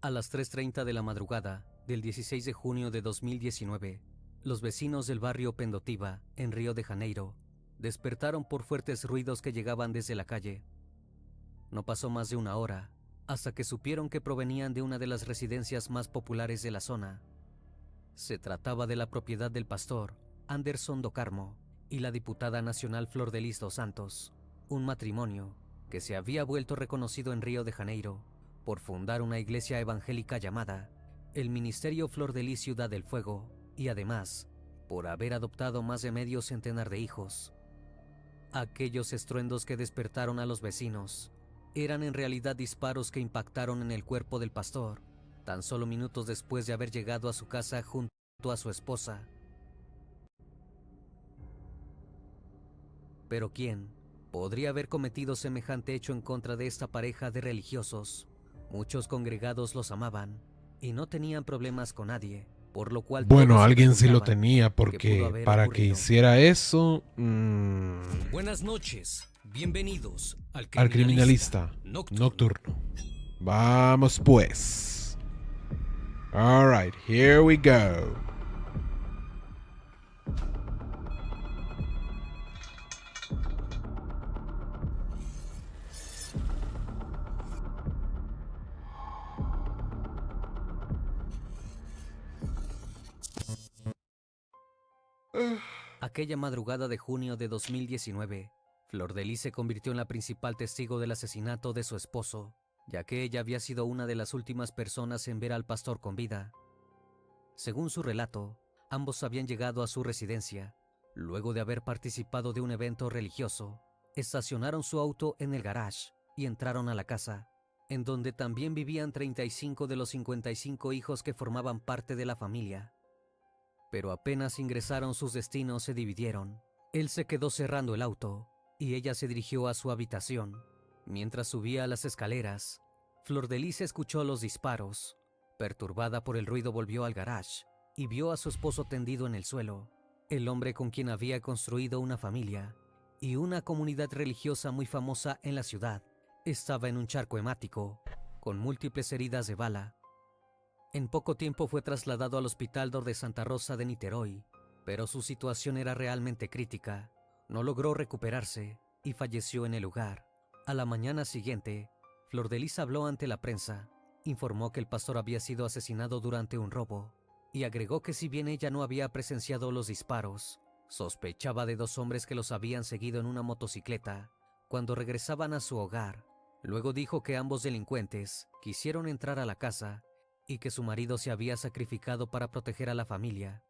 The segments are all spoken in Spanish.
A las 3:30 de la madrugada del 16 de junio de 2019, los vecinos del barrio Pendotiba, en Río de Janeiro, despertaron por fuertes ruidos que llegaban desde la calle. No pasó más de una hora hasta que supieron que provenían de una de las residencias más populares de la zona. Se trataba de la propiedad del pastor Anderson do Carmo y la diputada nacional Flordelis dos Santos, un matrimonio que se había vuelto reconocido en Río de Janeiro por fundar una iglesia evangélica llamada el Ministerio Flordelis Ciudad del Fuego y además por haber adoptado más de medio centenar de hijos. Aquellos estruendos que despertaron a los vecinos eran en realidad disparos que impactaron en el cuerpo del pastor, tan solo minutos después de haber llegado a su casa junto a su esposa. Pero ¿quién podría haber cometido semejante hecho en contra de esta pareja de religiosos? Muchos congregados los amaban y no tenían problemas con nadie, por lo cual Bueno, todos se alguien sí lo preguntaban tenía, qué pudo porque haber para que ocurrido. hiciera eso, Buenas noches, bienvenidos al al criminalista Criminalista Nocturno. nocturno. Vamos pues. Alright, here we go. Aquella madrugada de junio de 2019, Flordelis se convirtió en la principal testigo del asesinato de su esposo, ya que ella había sido una de las últimas personas en ver al pastor con vida. Según su relato, ambos habían llegado a su residencia, luego de haber participado de un evento religioso, estacionaron su auto en el garage y entraron a la casa, en donde también vivían 35 de los 55 hijos que formaban parte de la familia. Pero apenas ingresaron, sus destinos se dividieron. Él se quedó cerrando el auto y ella se dirigió a su habitación. Mientras subía las escaleras, Flordelis escuchó los disparos. Perturbada por el ruido, volvió al garage y vio a su esposo tendido en el suelo, el hombre con quien había construido una familia y una comunidad religiosa muy famosa en la ciudad. Estaba en un charco hemático, con múltiples heridas de bala. En poco tiempo fue trasladado al Hospital de Santa Rosa de Niterói, pero su situación era realmente crítica. No logró recuperarse y falleció en el lugar. A la mañana siguiente, Flordelis habló ante la prensa, informó que el pastor había sido asesinado durante un robo y agregó que si bien ella no había presenciado los disparos, sospechaba de dos hombres que los habían seguido en una motocicleta cuando regresaban a su hogar. Luego dijo que ambos delincuentes quisieron entrar a la casa y que su marido se había sacrificado para proteger a la familia.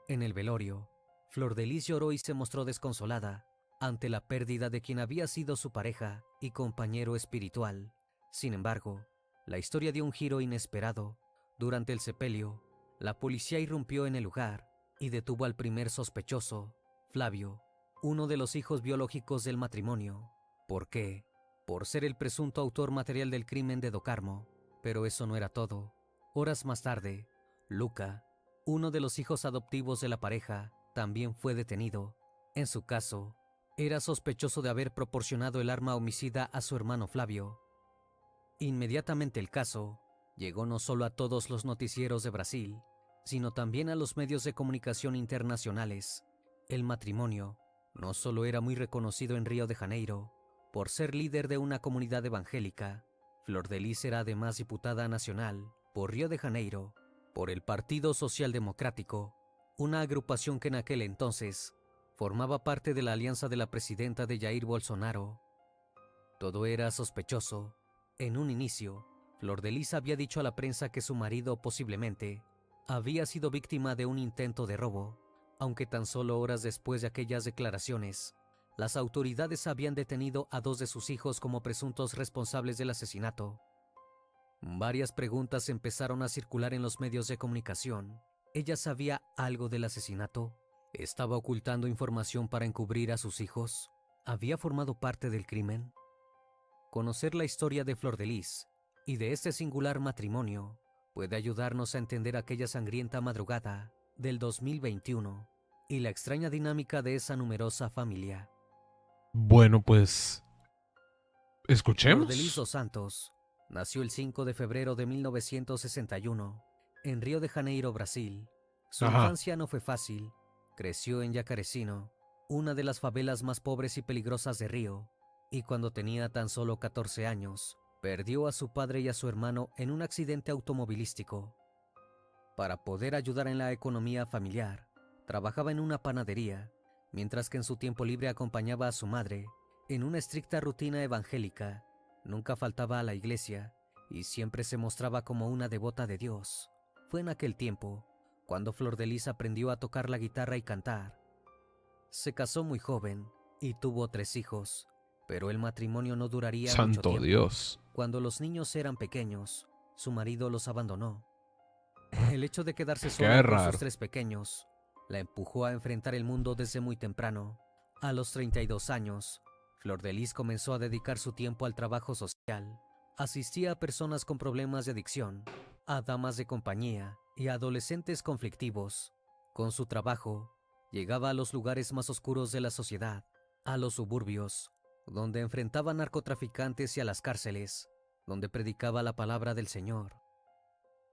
En el velorio, Flordelis lloró y se mostró desconsolada ante la pérdida de quien había sido su pareja y compañero espiritual. Sin embargo, la historia dio un giro inesperado. Durante el sepelio, la policía irrumpió en el lugar y detuvo al primer sospechoso, Flavio, uno de los hijos biológicos del matrimonio. ¿Por qué? Por ser el presunto autor material del crimen de do Carmo. Pero eso no era todo. Horas más tarde, Luca, uno de los hijos adoptivos de la pareja, también fue detenido. En su caso, era sospechoso de haber proporcionado el arma homicida a su hermano Flavio. Inmediatamente el caso llegó no solo a todos los noticieros de Brasil, sino también a los medios de comunicación internacionales. El matrimonio no solo era muy reconocido en Río de Janeiro por ser líder de una comunidad evangélica. Flordelis era además diputada nacional por Río de Janeiro, por el Partido Social Democrático, una agrupación que en aquel entonces formaba parte de la alianza de la presidenta de Jair Bolsonaro. Todo era sospechoso. En un inicio, Flordelis había dicho a la prensa que su marido posiblemente había sido víctima de un intento de robo, aunque tan solo horas después de aquellas declaraciones, las autoridades habían detenido a dos de sus hijos como presuntos responsables del asesinato. Varias preguntas empezaron a circular en los medios de comunicación. ¿Ella sabía algo del asesinato? ¿Estaba ocultando información para encubrir a sus hijos? ¿Había formado parte del crimen? Conocer la historia de Flordelis y de este singular matrimonio puede ayudarnos a entender aquella sangrienta madrugada del 2021 y la extraña dinámica de esa numerosa familia. Bueno, pues Flordelis escuchemos. dos Santos Nació el 5 de febrero de 1961 en Río de Janeiro, Brasil. Su Ajá. infancia no fue fácil. Creció en Jacarecino, una de las favelas más pobres y peligrosas de Río, y cuando tenía tan solo 14 años, perdió a su padre y a su hermano en un accidente automovilístico. Para poder ayudar en la economía familiar, trabajaba en una panadería, mientras que en su tiempo libre acompañaba a su madre en una estricta rutina evangélica. Nunca faltaba a la iglesia y siempre se mostraba como una devota de Dios. Fue en aquel tiempo cuando Flor de Lis aprendió a tocar la guitarra y cantar. Se casó muy joven y tuvo 3 hijos, pero el matrimonio no duraría mucho Santo tiempo. Dios. Cuando los niños eran pequeños, su marido los abandonó. El hecho de quedarse Qué sola con raro. sus 3 pequeños la empujó a enfrentar el mundo desde muy temprano. A los 32 años, Flor de Lis comenzó a dedicar su tiempo al trabajo social. Asistía a personas con problemas de adicción, a damas de compañía y a adolescentes conflictivos. Con su trabajo, llegaba a los lugares más oscuros de la sociedad, a los suburbios, donde enfrentaba a narcotraficantes y a las cárceles, donde predicaba la palabra del Señor.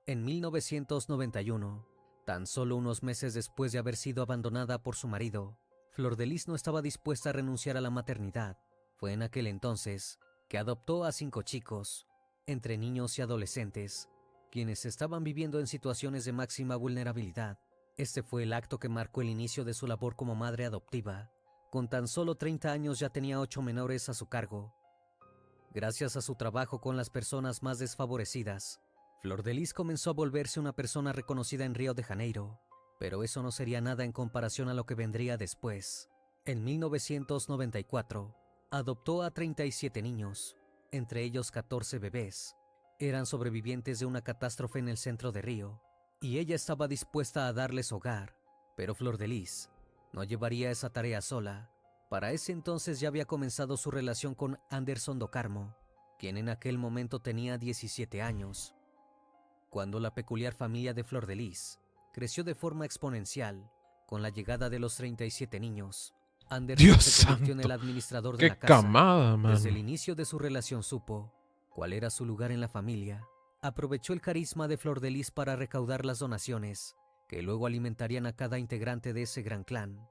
En 1991, tan solo unos meses después de haber sido abandonada por su marido, Flor de Lis no estaba dispuesta a renunciar a la maternidad. Fue en aquel entonces que adoptó a 5 chicos, entre niños y adolescentes, quienes estaban viviendo en situaciones de máxima vulnerabilidad. Este fue el acto que marcó el inicio de su labor como madre adoptiva. Con tan solo 30 años ya tenía 8 menores a su cargo. Gracias a su trabajo con las personas más desfavorecidas, Flor de Lis comenzó a volverse una persona reconocida en Río de Janeiro, pero eso no sería nada en comparación a lo que vendría después. En 1994, adoptó a 37 niños, entre ellos 14 bebés. Eran sobrevivientes de una catástrofe en el centro de Río, y ella estaba dispuesta a darles hogar, pero Flor de Lis no llevaría esa tarea sola. Para ese entonces ya había comenzado su relación con Anderson do Carmo, quien en aquel momento tenía 17 años. Cuando la peculiar familia de Flor de Lis creció de forma exponencial, con la llegada de los 37 niños, Anderson Dios se convirtió en el santo. administrador de Qué la casa. camada, Desde el mano. inicio de su relación supo cuál era su lugar en la familia. Aprovechó el carisma de Flor de Lis para recaudar las donaciones, que luego alimentarían a cada integrante de ese gran clan.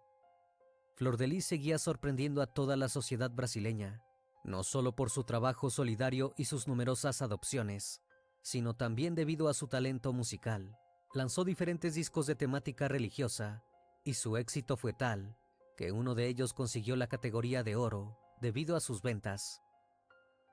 Flor de Lis seguía sorprendiendo a toda la sociedad brasileña, no solo por su trabajo solidario y sus numerosas adopciones, sino también debido a su talento musical. Lanzó diferentes discos de temática religiosa, y su éxito fue tal que uno de ellos consiguió la categoría de oro debido a sus ventas.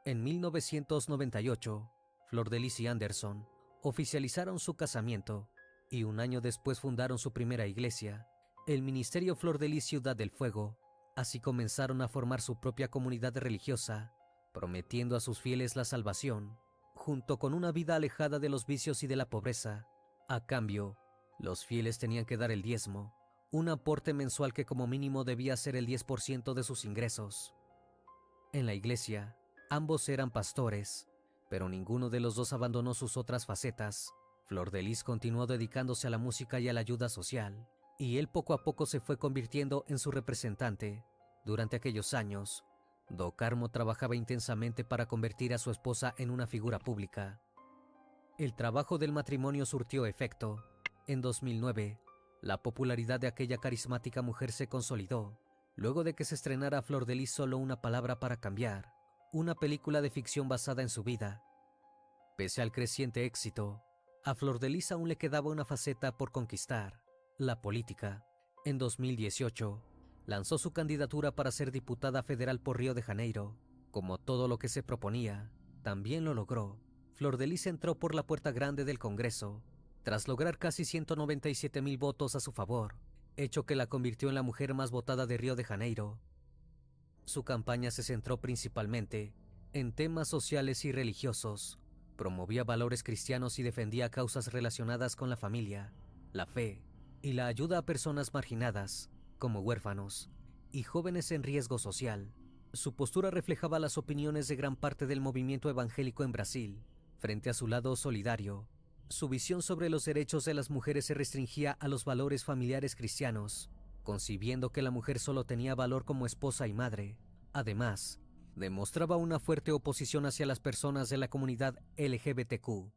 En 1998, Flor de Lis y Anderson oficializaron su casamiento y un año después fundaron su primera iglesia, el Ministerio Flor de Lis Ciudad del Fuego. Así comenzaron a formar su propia comunidad religiosa, prometiendo a sus fieles la salvación, junto con una vida alejada de los vicios y de la pobreza. A cambio, los fieles tenían que dar el diezmo, un aporte mensual que como mínimo debía ser el 10% de sus ingresos. En la iglesia, ambos eran pastores, pero ninguno de los dos abandonó sus otras facetas. Flor de Lis continuó dedicándose a la música y a la ayuda social, y él poco a poco se fue convirtiendo en su representante. Durante aquellos años, do Carmo trabajaba intensamente para convertir a su esposa en una figura pública. El trabajo del matrimonio surtió efecto. En 2009, la popularidad de aquella carismática mujer se consolidó, luego de que se estrenara Flor de Lis Solo una palabra para cambiar, una película de ficción basada en su vida. Pese al creciente éxito, a Flor de Lis aún le quedaba una faceta por conquistar: la política. En 2018, lanzó su candidatura para ser diputada federal por Río de Janeiro. Como todo lo que se proponía, también lo logró. Flor de Lis entró por la puerta grande del Congreso, tras lograr casi 197,000 votos a su favor, hecho que la convirtió en la mujer más votada de Río de Janeiro. Su campaña se centró principalmente en temas sociales y religiosos. Promovía valores cristianos y defendía causas relacionadas con la familia, la fe y la ayuda a personas marginadas, como huérfanos y jóvenes en riesgo social. Su postura reflejaba las opiniones de gran parte del movimiento evangélico en Brasil. Frente a su lado solidario, su visión sobre los derechos de las mujeres se restringía a los valores familiares cristianos, concibiendo que la mujer solo tenía valor como esposa y madre. Además, demostraba una fuerte oposición hacia las personas de la comunidad LGBTQ.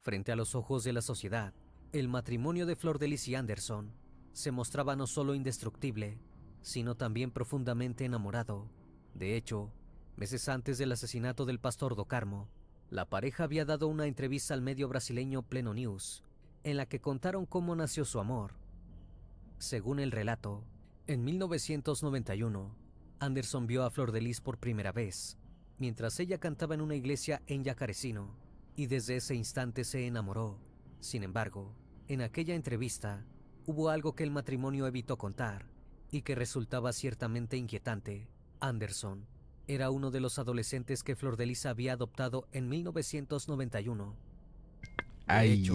Frente a los ojos de la sociedad, el matrimonio de Flor de Lis y Anderson se mostraba no solo indestructible, sino también profundamente enamorado. De hecho, meses antes del asesinato del pastor Do Carmo, la pareja había dado una entrevista al medio brasileño Pleno News, en la que contaron cómo nació su amor. Según el relato, en 1991, Anderson vio a Flor de Lis por primera vez, mientras ella cantaba en una iglesia en Yacarecino, y desde ese instante se enamoró. Sin embargo, en aquella entrevista, hubo algo que el matrimonio evitó contar, y que resultaba ciertamente inquietante. Anderson era uno de los adolescentes que Flor de Lis había adoptado en 1991. De hecho,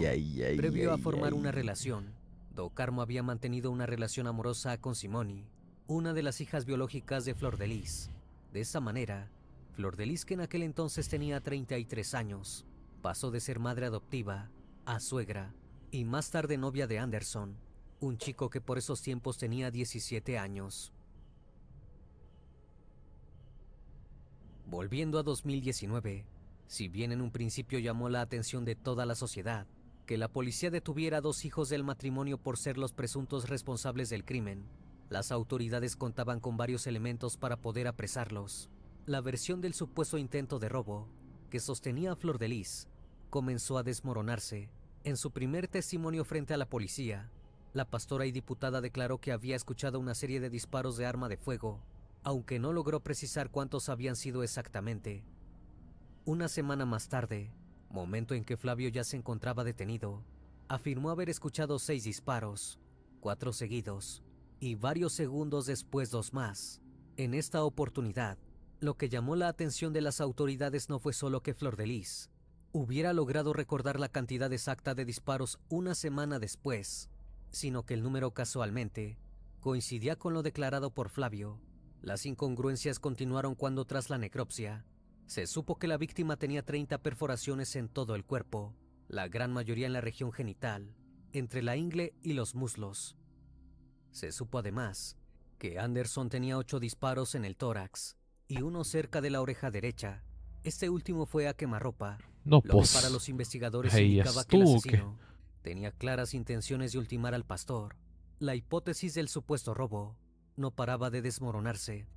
previo a formar una relación, Do Carmo había mantenido una relación amorosa con Simone, una de las hijas biológicas de Flor de Lis. De esa manera, Flor de Lis, que en aquel entonces tenía 33 años, pasó de ser madre adoptiva a suegra y más tarde novia de Anderson, un chico que por esos tiempos tenía 17 años. Volviendo a 2019, si bien en un principio llamó la atención de toda la sociedad que la policía detuviera a 2 hijos del matrimonio por ser los presuntos responsables del crimen, las autoridades contaban con varios elementos para poder apresarlos. La versión del supuesto intento de robo que sostenía a Flor de Lis comenzó a desmoronarse. En su primer testimonio frente a la policía, la pastora y diputada declaró que había escuchado una serie de disparos de arma de fuego, aunque no logró precisar cuántos habían sido exactamente. Una semana más tarde, momento en que Flavio ya se encontraba detenido, afirmó haber escuchado 6 disparos, 4 seguidos, y varios segundos después 2 más. En esta oportunidad, lo que llamó la atención de las autoridades no fue solo que Flor de Lis hubiera logrado recordar la cantidad exacta de disparos una semana después, sino que el número casualmente coincidía con lo declarado por Flavio. Las incongruencias continuaron cuando, tras la necropsia, se supo que la víctima tenía 30 perforaciones en todo el cuerpo, la gran mayoría en la región genital, entre la ingle y los muslos. Se supo además que Anderson tenía 8 disparos en el tórax y uno cerca de la oreja derecha. Este último fue a quemarropa, No, lo que pues. para los investigadores Ahí indicaba que el estuvo, ¿qué? asesino tenía claras intenciones de ultimar al pastor. La hipótesis del supuesto robo no paraba de desmoronarse.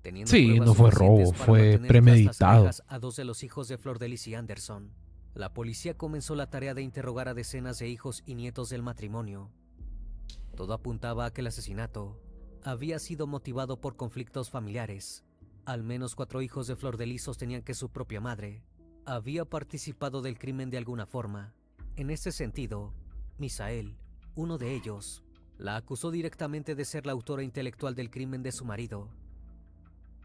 Teniendo Sí, pruebas no fue suficientes robo, para fue mantener tras las premeditado. rejas a 2 de los hijos de Flor de Lis y Anderson, la policía comenzó la tarea de interrogar a decenas de hijos y nietos del matrimonio. Todo apuntaba a que el asesinato había sido motivado por conflictos familiares. Al menos 4 hijos de Flor de Lis sostenían que su propia madre había participado del crimen de alguna forma. En ese sentido, Misael, uno de ellos, la acusó directamente de ser la autora intelectual del crimen de su marido.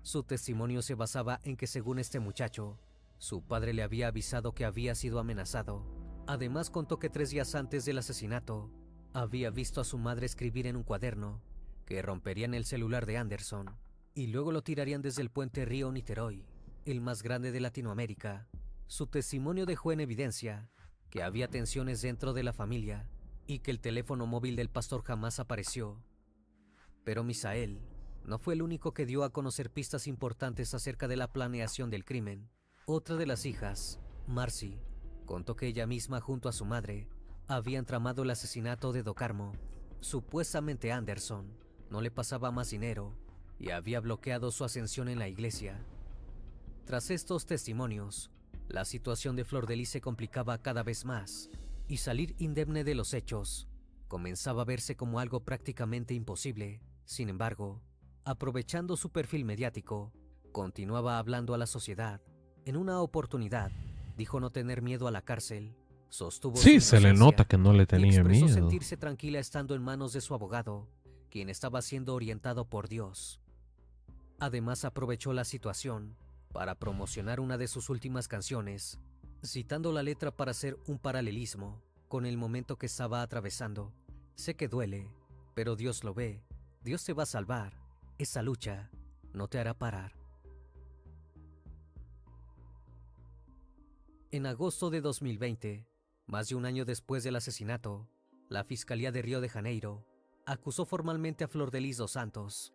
Su testimonio se basaba en que, según este muchacho, su padre le había avisado que había sido amenazado. Además, contó que 3 días antes del asesinato, había visto a su madre escribir en un cuaderno que romperían el celular de Anderson y luego lo tirarían desde el puente Río Niterói, el más grande de Latinoamérica. Su testimonio dejó en evidencia que había tensiones dentro de la familia y que el teléfono móvil del pastor jamás apareció. Pero Misael no fue el único que dio a conocer pistas importantes acerca de la planeación del crimen. Otra de las hijas, Marcy, contó que ella misma junto a su madre habían tramado el asesinato de Do Carmo. Supuestamente Anderson no le pasaba más dinero y había bloqueado su ascensión en la iglesia. Tras estos testimonios, la situación de Flor de Lis se complicaba cada vez más y salir indemne de los hechos comenzaba a verse como algo prácticamente imposible. Sin embargo, aprovechando su perfil mediático, continuaba hablando a la sociedad. En una oportunidad, dijo no tener miedo a la cárcel, sostuvo su Sí, se le inocencia nota que no le y tenía expresó miedo. sentirse tranquila estando en manos de su abogado, quien estaba siendo orientado por Dios. Además, aprovechó la situación para promocionar una de sus últimas canciones, citando la letra para hacer un paralelismo con el momento que estaba atravesando. Sé que duele, pero Dios lo ve. Dios te va a salvar. Esa lucha no te hará parar. En agosto de 2020, más de un año después del asesinato, la Fiscalía de Río de Janeiro acusó formalmente a Flor de Lis dos Santos.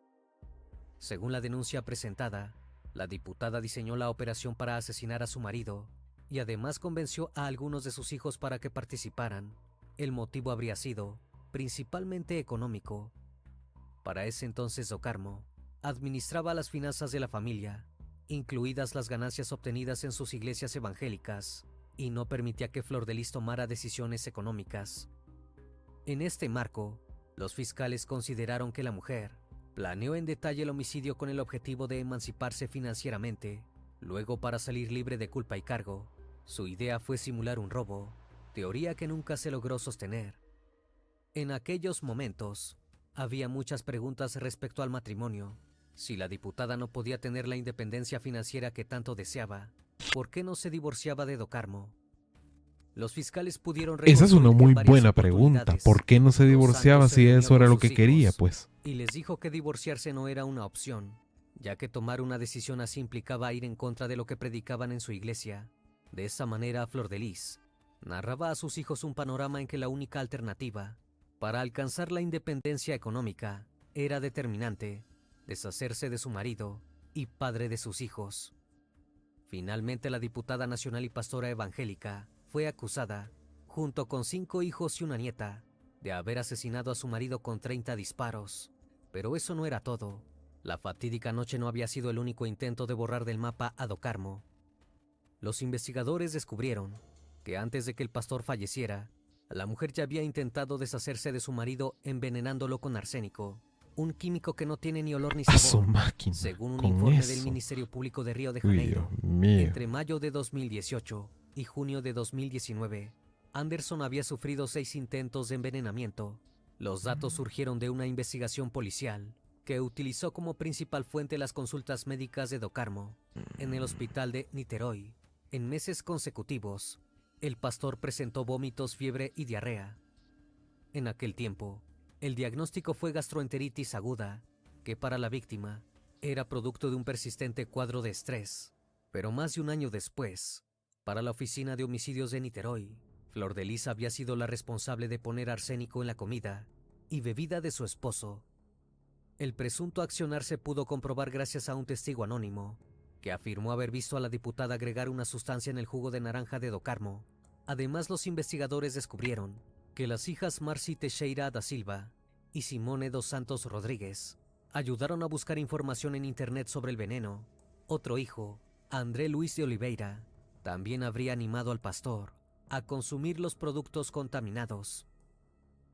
Según la denuncia presentada, La diputada diseñó la operación para asesinar a su marido y además convenció a algunos de sus hijos para que participaran. El motivo habría sido principalmente económico. Para ese entonces Do Carmo administraba las finanzas de la familia, incluidas las ganancias obtenidas en sus iglesias evangélicas, y no permitía que Flor de Lis tomara decisiones económicas. En este marco, los fiscales consideraron que la mujer planeó en detalle el homicidio con el objetivo de emanciparse financieramente. Luego, para salir libre de culpa y cargo, su idea fue simular un robo, teoría que nunca se logró sostener. En aquellos momentos, había muchas preguntas respecto al matrimonio. Si la diputada no podía tener la independencia financiera que tanto deseaba, ¿por qué no se divorciaba de Do Carmo? Los fiscales pudieron Esa es una reconstruir en muy varias buena pregunta. oportunidades. ¿Por qué no se Dos divorciaba Santos se si reunió eso era con lo sus que quería, hijos pues? y les dijo que divorciarse no era una opción, ya que tomar una decisión así implicaba ir en contra de lo que predicaban en su iglesia. De esa manera, Flor de Lis narraba a sus hijos un panorama en que la única alternativa para alcanzar la independencia económica era determinante: deshacerse de su marido y padre de sus hijos. Finalmente, la diputada nacional y pastora evangélica fue acusada, junto con 5 hijos y una nieta, de haber asesinado a su marido con 30 disparos. Pero eso no era todo. La fatídica noche no había sido el único intento de borrar del mapa a Do Carmo. Los investigadores descubrieron que antes de que el pastor falleciera, la mujer ya había intentado deshacerse de su marido envenenándolo con arsénico, un químico que no tiene ni olor ni A su sabor, máquina. según un Con informe del eso. Ministerio Público de Río de Uy, Janeiro. Dios mío. Entre mayo de 2018 y junio de 2019, Anderson había sufrido 6 intentos de envenenamiento. Los datos surgieron de una investigación policial que utilizó como principal fuente las consultas médicas de Do Carmo en el hospital de Niterói. En meses consecutivos, el pastor presentó vómitos, fiebre y diarrea. En aquel tiempo, el diagnóstico fue gastroenteritis aguda, que para la víctima era producto de un persistente cuadro de estrés. Pero más de un año después, para la oficina de homicidios de Niterói, Flor de Lis había sido la responsable de poner arsénico en la comida y bebida de su esposo. El presunto accionar se pudo comprobar gracias a un testigo anónimo, que afirmó haber visto a la diputada agregar una sustancia en el jugo de naranja de Do Carmo. Además, los investigadores descubrieron que las hijas Marcy Teixeira da Silva y Simone dos Santos Rodríguez ayudaron a buscar información en internet sobre el veneno. Otro hijo, André Luis de Oliveira, también habría animado al pastor a consumir los productos contaminados.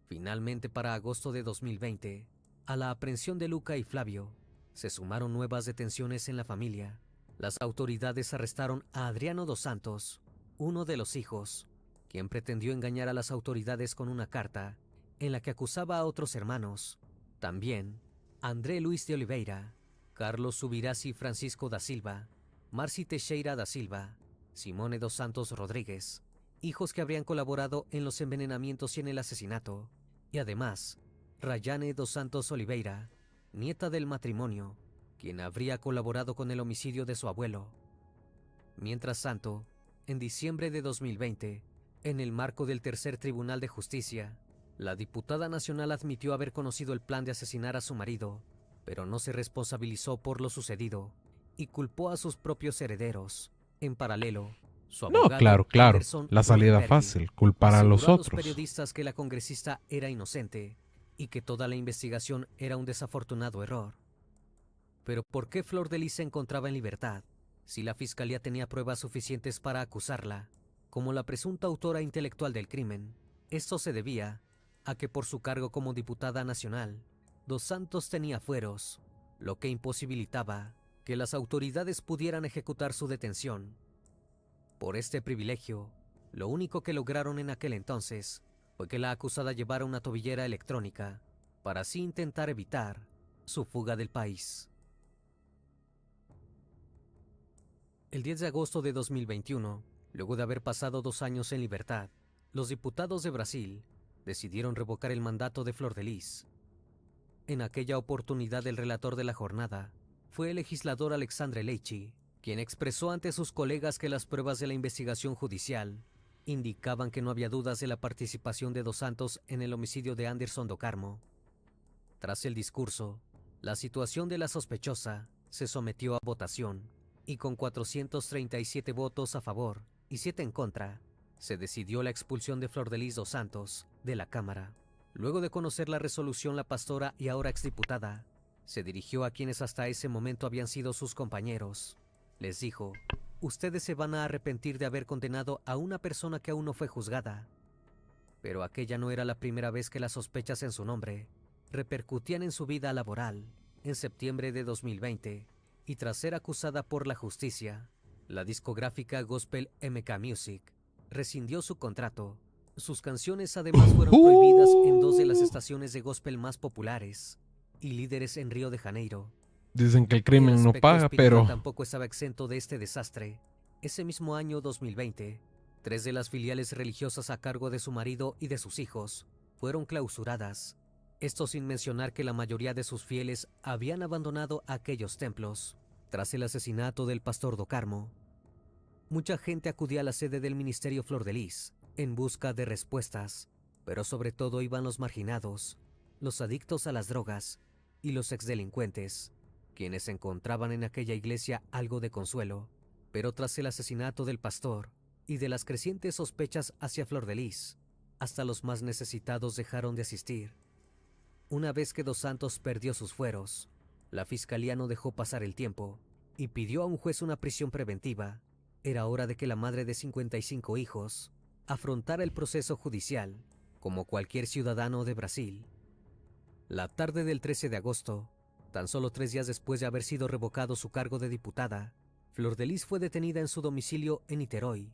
Finalmente, para agosto de 2020, a la aprehensión de Luca y Flavio, se sumaron nuevas detenciones en la familia. Las autoridades arrestaron a Adriano dos Santos, uno de los hijos, quien pretendió engañar a las autoridades con una carta en la que acusaba a otros hermanos. También André Luis de Oliveira, Carlos Subirasi Francisco da Silva, Marcy Teixeira da Silva, Simone dos Santos Rodríguez, hijos que habrían colaborado en los envenenamientos y en el asesinato, y además Rayane dos Santos Oliveira, nieta del matrimonio, quien habría colaborado con el homicidio de su abuelo. Mientras tanto, en diciembre de 2020, en el marco del Tercer Tribunal de Justicia, la diputada nacional admitió haber conocido el plan de asesinar a su marido, pero no se responsabilizó por lo sucedido y culpó a sus propios herederos. En paralelo, su No, abogado, claro. Anderson La salida Rothenberg, fácil, culpar a los aseguró a los otros. periodistas que la congresista era inocente y que toda la investigación era un desafortunado error. Pero ¿por qué Flor de Lis se encontraba en libertad si la fiscalía tenía pruebas suficientes para acusarla como la presunta autora intelectual del crimen? Esto se debía a que por su cargo como diputada nacional, Dos Santos tenía fueros, lo que imposibilitaba que las autoridades pudieran ejecutar su detención. Por este privilegio, lo único que lograron en aquel entonces fue que la acusada llevara una tobillera electrónica para así intentar evitar su fuga del país. El 10 de agosto de 2021, luego de haber pasado 2 años en libertad, los diputados de Brasil decidieron revocar el mandato de Flor de Lis. En aquella oportunidad, el relator de la jornada fue el legislador Alexandre Leichi, quien expresó ante sus colegas que las pruebas de la investigación judicial indicaban que no había dudas de la participación de Dos Santos en el homicidio de Anderson Do Carmo. Tras el discurso, la situación de la sospechosa se sometió a votación y con 437 votos a favor y 7 en contra, se decidió la expulsión de Flordelis dos Santos de la Cámara. Luego de conocer la resolución, la pastora y ahora exdiputada se dirigió a quienes hasta ese momento habían sido sus compañeros. Les dijo: ustedes se van a arrepentir de haber condenado a una persona que aún no fue juzgada. Pero aquella no era la primera vez que las sospechas en su nombre repercutían en su vida laboral. En septiembre de 2020, y tras ser acusada por la justicia, la discográfica Gospel MK Music rescindió su contrato. Sus canciones además fueron prohibidas en 2 de las estaciones de gospel más populares y líderes en Río de Janeiro. Dicen que el El crimen no aspecto paga, espiritual pero tampoco estaba exento de este desastre. Ese mismo año 2020, 3 de las filiales religiosas a cargo de su marido y de sus hijos fueron clausuradas. Esto sin mencionar que la mayoría de sus fieles habían abandonado aquellos templos. Tras el asesinato del pastor Do Carmo, mucha gente acudía a la sede del Ministerio Flordelis en busca de respuestas, pero sobre todo iban los marginados, los adictos a las drogas y los exdelincuentes, quienes encontraban en aquella iglesia algo de consuelo. Pero tras el asesinato del pastor y de las crecientes sospechas hacia Flordelis, hasta los más necesitados dejaron de asistir. Una vez que Dos Santos perdió sus fueros, la fiscalía no dejó pasar el tiempo y pidió a un juez una prisión preventiva. Era hora de que la madre de 55 hijos afrontara el proceso judicial como cualquier ciudadano de Brasil. La tarde del 13 de agosto, tan solo 3 días después de haber sido revocado su cargo de diputada, Flordelis fue detenida en su domicilio en Niterói.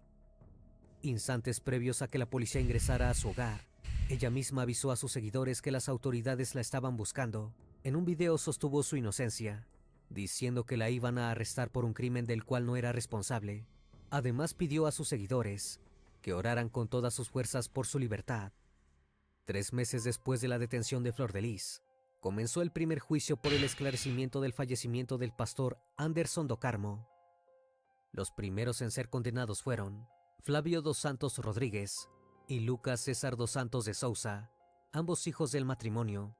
Instantes previos a que la policía ingresara a su hogar, ella misma avisó a sus seguidores que las autoridades la estaban buscando. En un video sostuvo su inocencia, diciendo que la iban a arrestar por un crimen del cual no era responsable. Además pidió a sus seguidores que oraran con todas sus fuerzas por su libertad. 3 meses después de la detención de Flordelis, comenzó el primer juicio por el esclarecimiento del fallecimiento del pastor Anderson Do Carmo. Los primeros en ser condenados fueron Flávio dos Santos Rodríguez y Lucas César dos Santos de Souza, ambos hijos del matrimonio.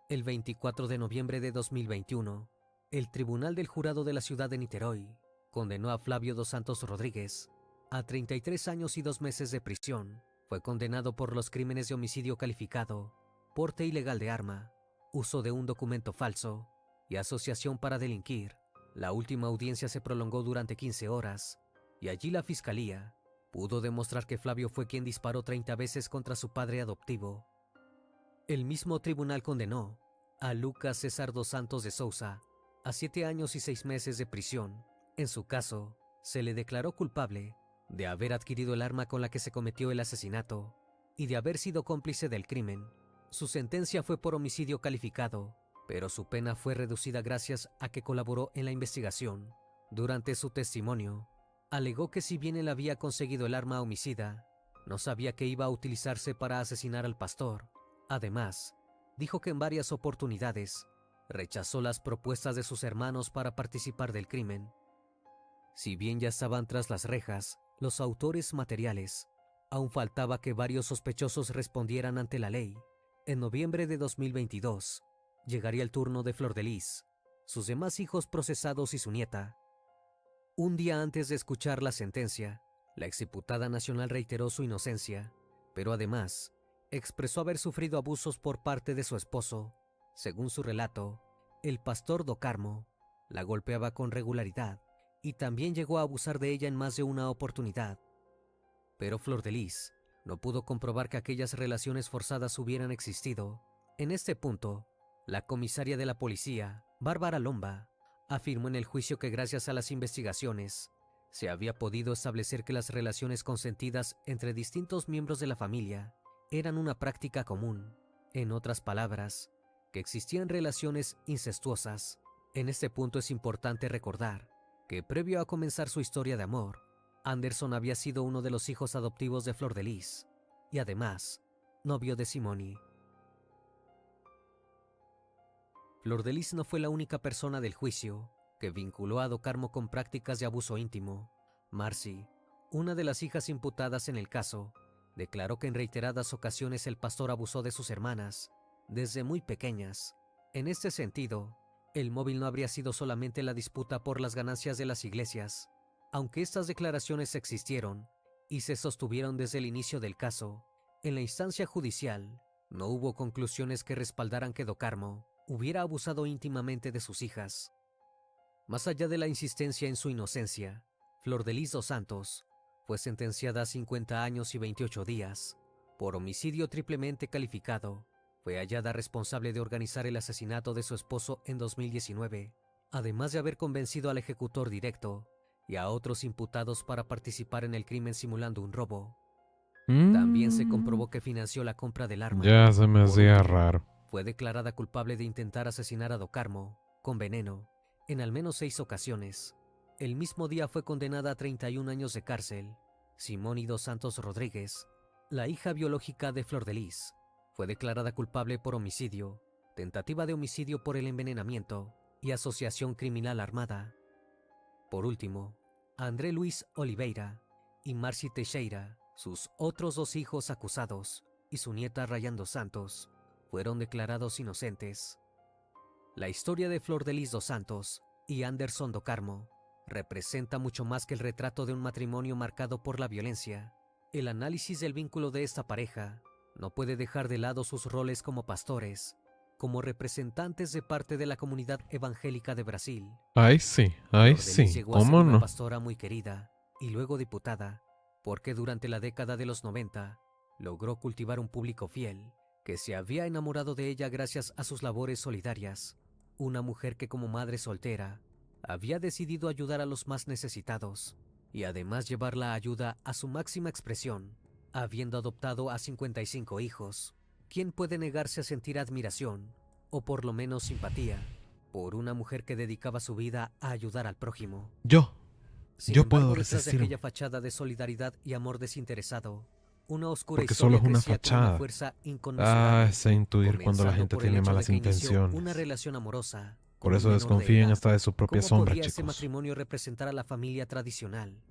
El 24 de noviembre de 2021, el Tribunal del Jurado de la ciudad de Niterói condenó a Flávio dos Santos Rodríguez a 33 años y 2 meses de prisión. Fue condenado por los crímenes de homicidio calificado, porte ilegal de arma, uso de un documento falso y asociación para delinquir. La última audiencia se prolongó durante 15 horas y allí la fiscalía pudo demostrar que Flavio fue quien disparó 30 veces contra su padre adoptivo. El mismo tribunal condenó a Lucas César dos Santos de Souza a 7 años y 6 meses de prisión. En su caso, se le declaró culpable de haber adquirido el arma con la que se cometió el asesinato y de haber sido cómplice del crimen. Su sentencia fue por homicidio calificado, pero su pena fue reducida gracias a que colaboró en la investigación. Durante su testimonio, alegó que si bien él había conseguido el arma homicida, no sabía que iba a utilizarse para asesinar al pastor. Además, dijo que en varias oportunidades rechazó las propuestas de sus hermanos para participar del crimen. Si bien ya estaban tras las rejas los autores materiales, aún faltaba que varios sospechosos respondieran ante la ley. En noviembre de 2022, llegaría el turno de Flordelis, sus demás hijos procesados y su nieta. Un día antes de escuchar la sentencia, la exdiputada nacional reiteró su inocencia, pero además expresó haber sufrido abusos por parte de su esposo. Según su relato, el pastor Do Carmo la golpeaba con regularidad y también llegó a abusar de ella en más de una oportunidad. Pero Flordelis no pudo comprobar que aquellas relaciones forzadas hubieran existido. En este punto, la comisaria de la policía, Bárbara Lomba, afirmó en el juicio que gracias a las investigaciones se había podido establecer que las relaciones consentidas entre distintos miembros de la familia eran una práctica común. En otras palabras, que existían relaciones incestuosas. En este punto es importante recordar que previo a comenzar su historia de amor, Anderson había sido uno de los hijos adoptivos de Flordelis y además novio de Simoni. Flordelis no fue la única persona del juicio que vinculó a Do Carmo con prácticas de abuso íntimo. Marcy, una de las hijas imputadas en el caso, declaró que en reiteradas ocasiones el pastor abusó de sus hermanas desde muy pequeñas. En este sentido, El móvil no habría sido solamente la disputa por las ganancias de las iglesias. Aunque estas declaraciones existieron y se sostuvieron desde el inicio del caso, en la instancia judicial no hubo conclusiones que respaldaran que Do Carmo hubiera abusado íntimamente de sus hijas. Más allá de la insistencia en su inocencia, Flor de Lis dos Santos fue sentenciada a 50 años y 28 días por homicidio triplemente calificado. Fue hallada responsable de organizar el asesinato de su esposo en 2019, además de haber convencido al ejecutor directo y a otros imputados para participar en el crimen simulando un robo. También se comprobó que financió la compra del arma. Ya se me Por hacía último, raro. fue declarada culpable de intentar asesinar a Do Carmo con veneno en al menos 6 ocasiones. El mismo día fue condenada a 31 años de cárcel. Simoni dos Santos Rodríguez, la hija biológica de Flor de Lis, fue declarada culpable por homicidio, tentativa de homicidio por el envenenamiento y asociación criminal armada. Por último, André Luis Oliveira y Marci Teixeira, sus otros 2 hijos acusados, y su nieta Rayán dos Santos, fueron declarados inocentes. La historia de Flor de Lis dos Santos y Anderson Do Carmo representa mucho más que el retrato de un matrimonio marcado por la violencia. El análisis del vínculo de esta pareja no puede dejar de lado sus roles como pastores, como representantes de parte de la comunidad evangélica de Brasil. Ay, sí, Flor de Lis llegó a ser ¿cómo una no? pastora muy querida y luego diputada, porque durante la década de los 90 logró cultivar un público fiel que se había enamorado de ella gracias a sus labores solidarias. Una mujer que como madre soltera había decidido ayudar a los más necesitados y además llevar la ayuda a su máxima expresión, habiendo adoptado a 55 hijos. ¿Quién puede negarse a sentir admiración, o por lo menos simpatía, por una mujer que dedicaba su vida a ayudar al prójimo? Yo Sin puedo embargo, detrás de resistirme. aquella fachada de solidaridad y amor desinteresado, una oscura Porque solo historia es una crecía con una fachada. fuerza inconmensurable. Sé intuir cuando la Comenzando gente por el tiene hecho de malas que inició una intenciones. relación amorosa Por con eso un menor de desconfíen edad. hasta de su propia ¿Cómo sombra, podía ese chicos. matrimonio representar a la familia tradicional?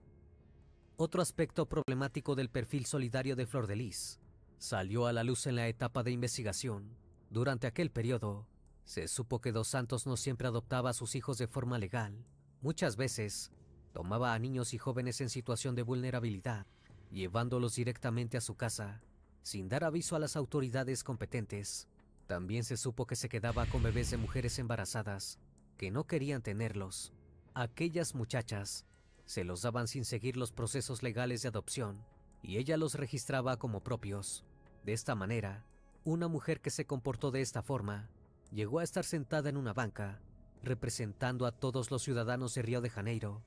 Otro aspecto problemático del perfil solidario de Flor de Lis salió a la luz en la etapa de investigación. Durante aquel periodo, se supo que Dos Santos no siempre adoptaba a sus hijos de forma legal. Muchas veces, tomaba a niños y jóvenes en situación de vulnerabilidad, llevándolos directamente a su casa, sin dar aviso a las autoridades competentes. También se supo que se quedaba con bebés de mujeres embarazadas, que no querían tenerlos. Aquellas muchachas se los daban sin seguir los procesos legales de adopción, y ella los registraba como propios. De esta manera, una mujer que se comportó de esta forma llegó a estar sentada en una banca, representando a todos los ciudadanos de Río de Janeiro.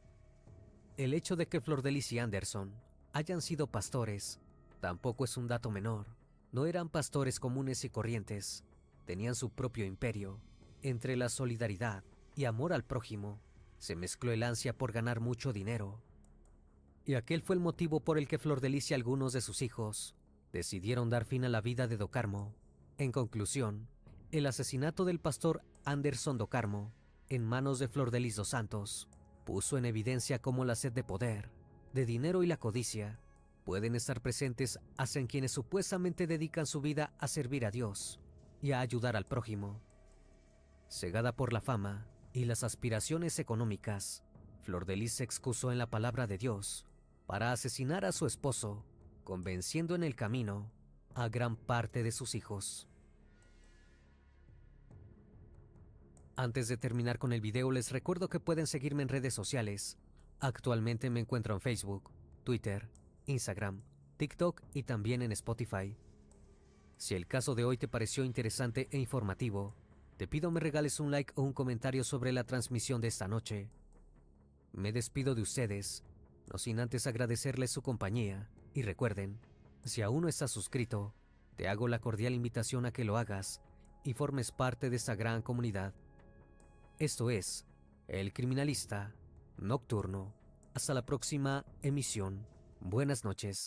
El hecho de que Flor de Lis y Anderson hayan sido pastores tampoco es un dato menor. No eran pastores comunes y corrientes, tenían su propio imperio. Entre la solidaridad y amor al prójimo se mezcló el ansia por ganar mucho dinero. Y aquel fue el motivo por el que Flor de Lis y algunos de sus hijos decidieron dar fin a la vida de Do Carmo. En conclusión, el asesinato del pastor Anderson Do Carmo en manos de Flor de Lis dos Santos puso en evidencia cómo la sed de poder, de dinero y la codicia pueden estar presentes hasta en quienes supuestamente dedican su vida a servir a Dios y a ayudar al prójimo. Cegada por la fama y las aspiraciones económicas, Flor de Lis se excusó en la palabra de Dios para asesinar a su esposo, convenciendo en el camino a gran parte de sus hijos. Antes de terminar con el video, les recuerdo que pueden seguirme en redes sociales. Actualmente me encuentro en Facebook, Twitter, Instagram, TikTok y también en Spotify. Si el caso de hoy te pareció interesante e informativo, te pido me regales un like o un comentario sobre la transmisión de esta noche. Me despido de ustedes, no sin antes agradecerles su compañía, y recuerden, si aún no estás suscrito, te hago la cordial invitación a que lo hagas y formes parte de esta gran comunidad. Esto es El Criminalista Nocturno. Hasta la próxima emisión. Buenas noches.